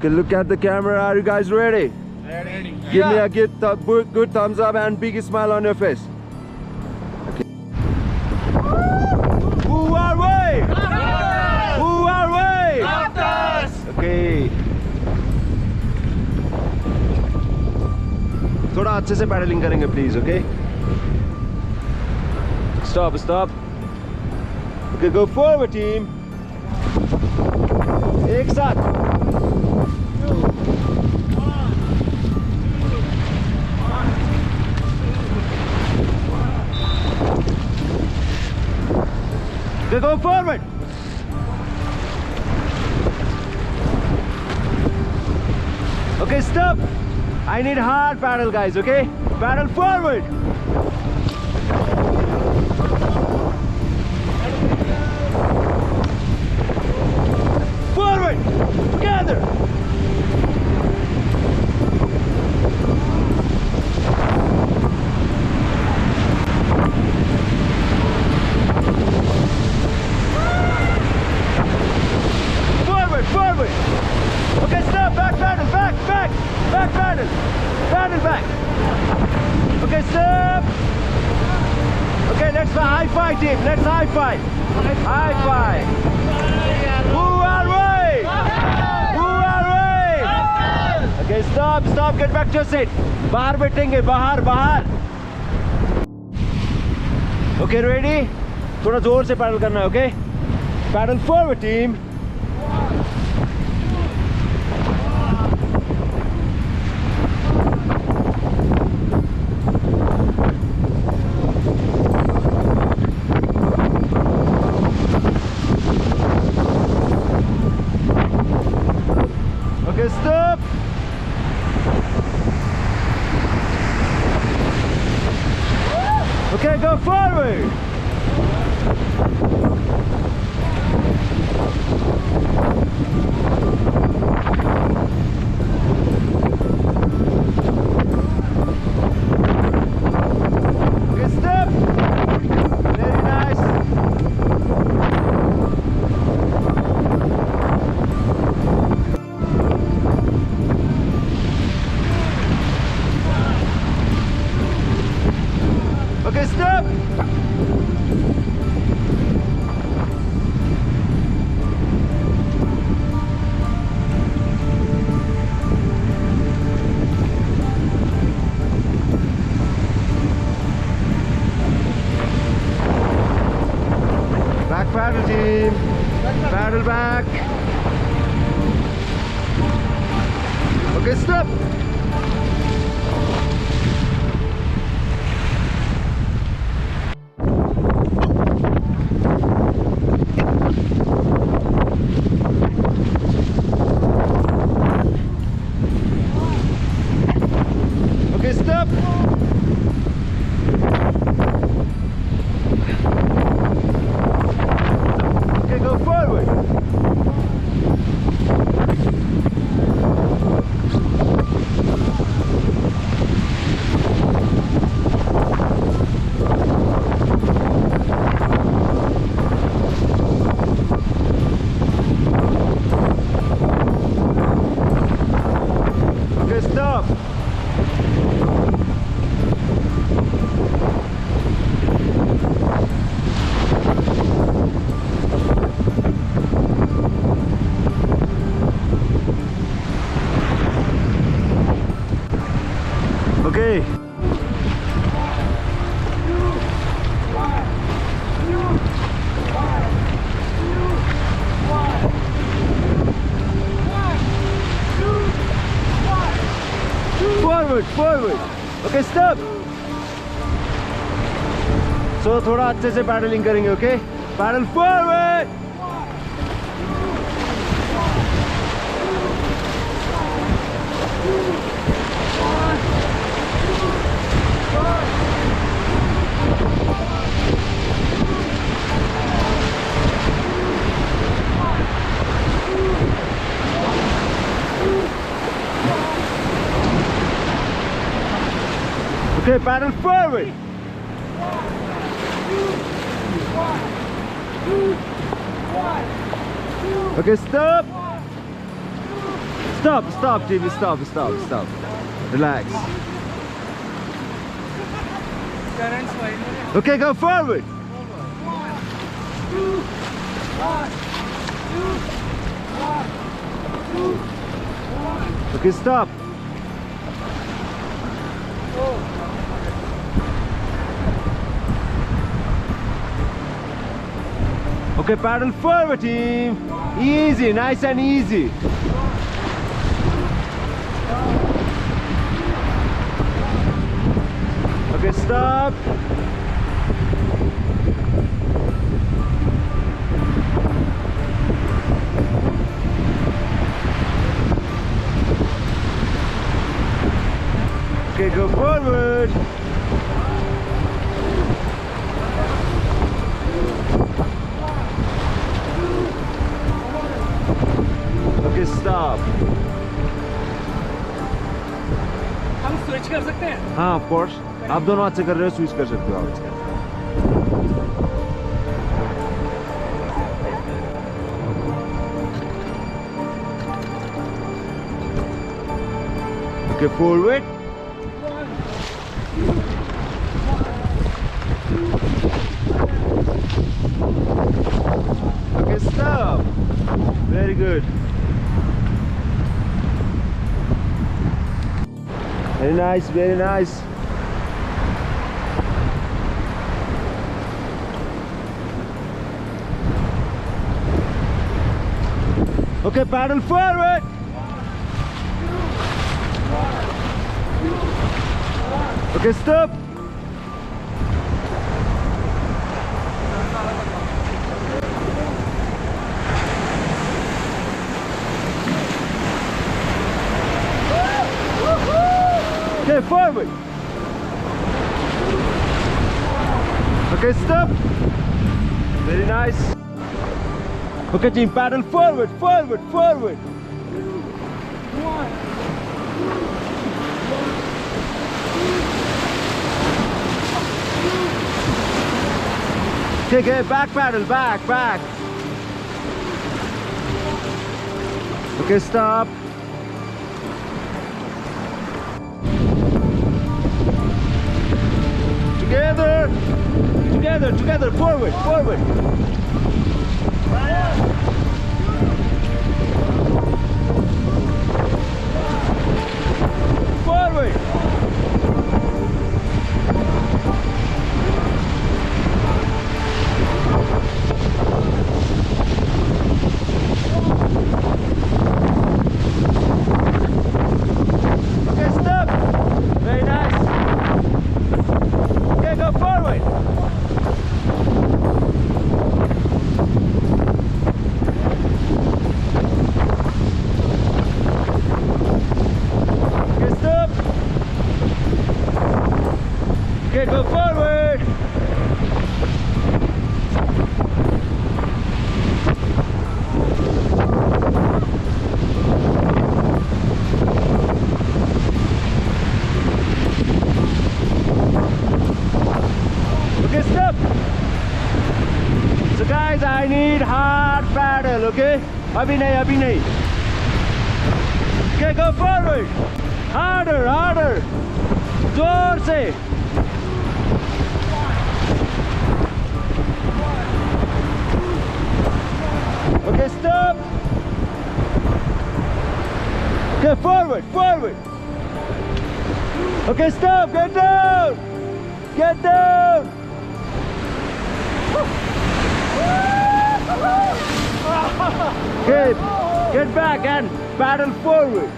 Okay, look at the camera. Are you guys ready? Ready. Give me a good thumbs up and big smile on your face. Okay. Who are we? Who are we? Okay. थोड़ा अच्छे से paddling करेंगे please. Okay stop stop. Okay go forward team. एक साथ. Okay go forward. Okay stop. I need hard paddle, guys, okay? Paddle forward! Forward! Together! Forward, forward! Okay, stop, back paddle, back paddle! Paddle back! Okay, stop! Okay, let's high five team, let's high five! High five! Who are we? Who are we? Okay, stop, get back to your seat! Bahar बैठेंगे, bahar! Okay, ready? थोड़ा जोर से paddle करना है, okay? Paddle forward team! Okay, stop. Okay, go forward. Okay, stop. Very nice. Okay, stop! Back paddle team! Paddle back! Okay, stop! Okay, stop. Okay, go forward. Okay, stop. Okay. Forward. Okay, stop. So थोड़ा अच्छे से paddling करेंगे, okay? Paddle forward. Okay, paddle forward. Okay, stop. Stop, stop, Jimmy, stop, stop, stop. Relax. Okay, go forward. Okay, stop. Okay, paddle forward, team. Easy, nice and easy. Okay, stop. Okay, go forward. Okay, stop. हम switch कर सकते हैं? हाँ, of course. आप दोनों हाथ से कर रहे हो, स्विच कर सकते हो आप. Okay, forward. Okay, stop. Very good. Very nice, very nice. Okay, paddle forward. Okay, stop. Okay, forward. Okay, stop. Very nice. Okay, team, paddle forward, forward, forward. Okay, back paddle, back, back. Okay, stop. Together, together, together, forward, forward. Forward. Okay, stop. Very nice. Okay, go forward. Okay, stop. Okay, go forward. Okay, stop. So guys, I need hard paddle, okay? Abhi nahi. Okay, go forward. Harder, harder. जोर से. Okay, stop. Okay, forward, forward. Okay, stop. Get down. Get down. Okay, get back and paddle forward.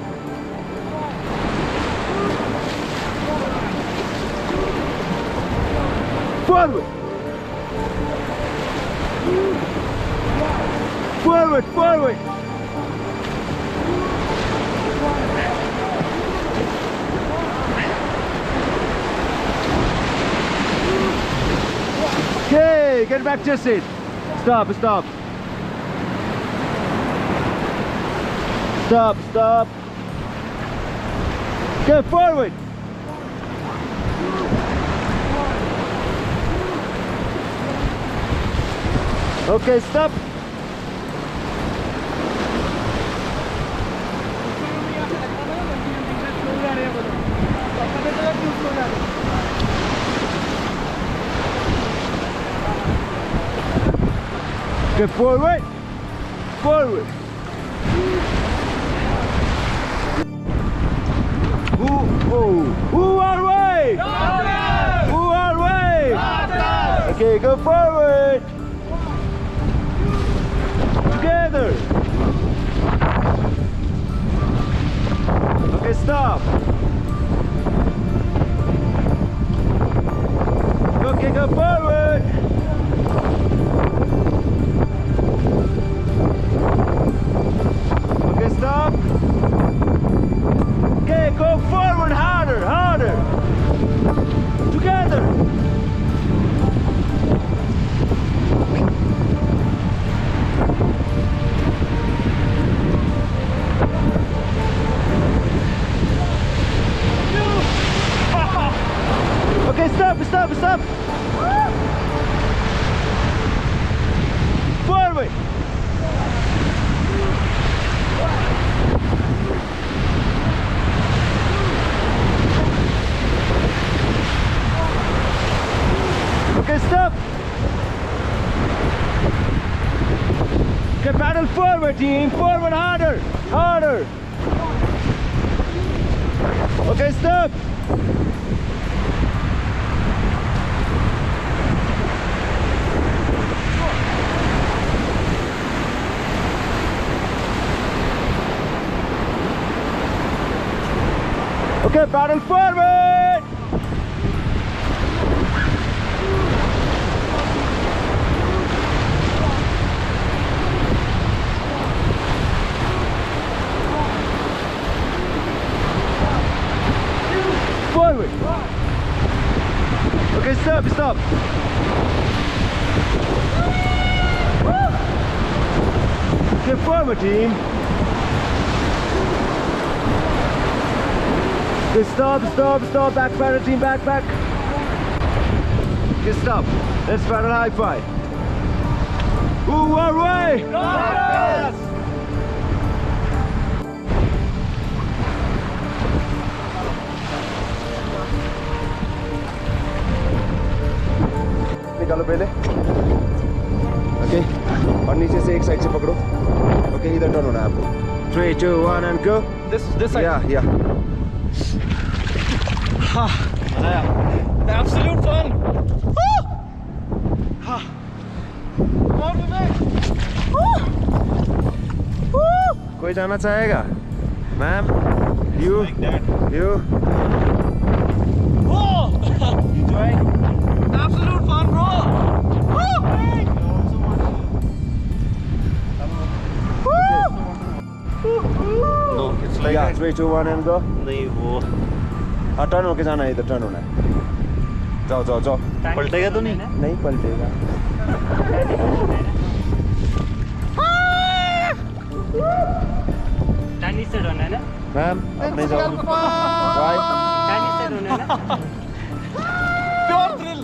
Forward. Forward, forward. Okay, get back to sit. Stop, stop. Stop, stop. Go forward. Okay, stop. Okay, forward. Forward. Who our way? Who our way? Okay, go forward. Together. Okay, stop. Okay, go forward. Okay, stop. Okay, go forward harder, harder. Together. Okay, stop, stop, stop. Forward. Okay, stop. Okay, paddle forward, team. Forward, harder, harder. Okay, stop. Okay, paddle forward. Forward. Okay, stop, stop. Okay, forward, team. Okay, stop, stop, stop. Back paddle, team, back, back. Okay, stop. Let's paddle high five. Who our way? Yes! निकालो पहले. Okay. और नीचे से एक side से पकड़ो. Okay, इधर turn होना है आपको. 3, 2, 1 and go. This side. Yeah, yeah. मजा आया. Absolute fun. Come on, कोई जाना चाहेगा? Ma'am, you, you. Enjoying. Absolute fun, bro. No, it's like Yeah, 3, 2, 1 and go. नहीं वो हाँ, टर्न होके जाना है, इधर टर्न होना है. जाओ, जाओ, जाओ. पलटेगा तो नहीं? नहीं पलटेगा. Chinese से होना है ना? मैम, अपने जाओ. Why? Chinese से होना है ना? Pure thrill.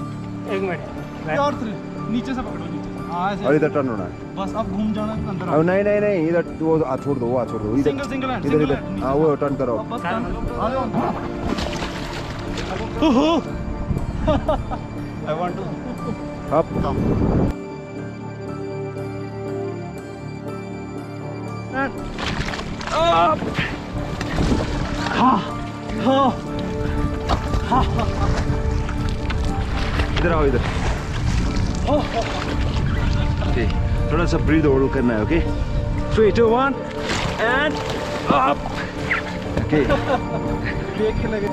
एक मिनट. Pure thrill. नीचे से पकड़ो, नीचे से. हाँ ऐसे. और इधर टर्न होना है. बस अब घूम जाना अंदर. अब नहीं नहीं नहीं, इधर वो छोड़ दो, वो छोड़ दो. इधर सिंगल सिंगल हैंड. इधर इधर. हाँ, वो टर्न करो. बस आ जाओ. I want to. Up. इधर आओ, इधर. Okay, थोड़ा सा ब्रीथ होल्ड करना है. Okay, 3, 2, 1 and up. Okay. Break के लगे.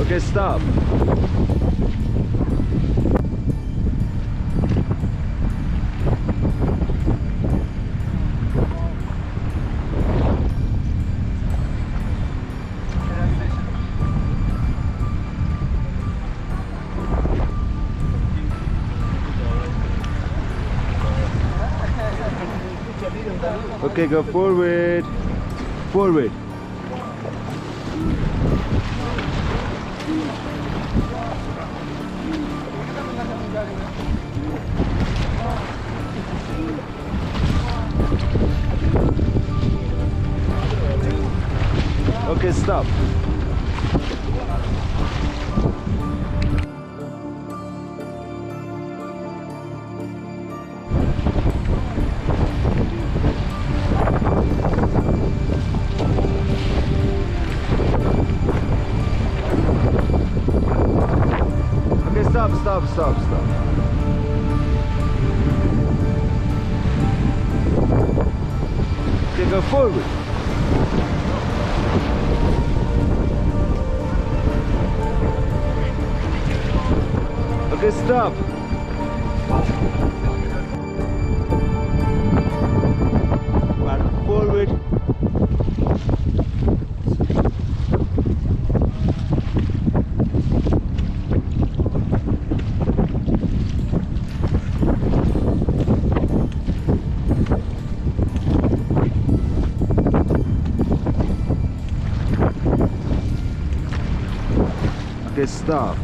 Okay, stop. Okay, go forward. Forward. Okay, stop. Okay, stop. Okay, go forward. Okay, stop. Paddle forward. Okay, stop.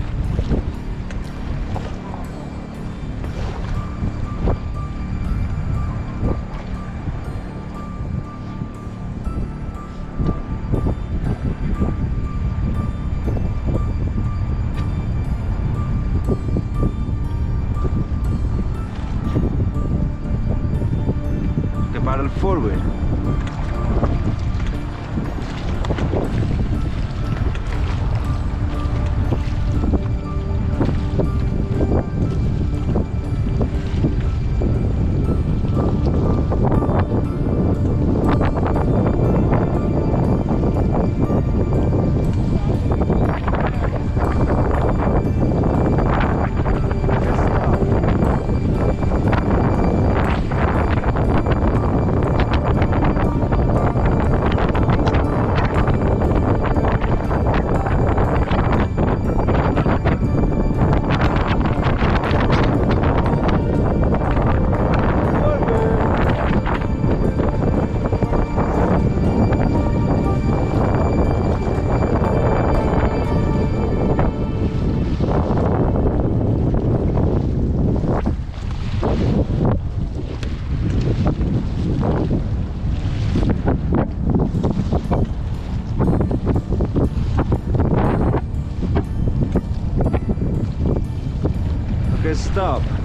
Okay, paddle forward. Okay, stop.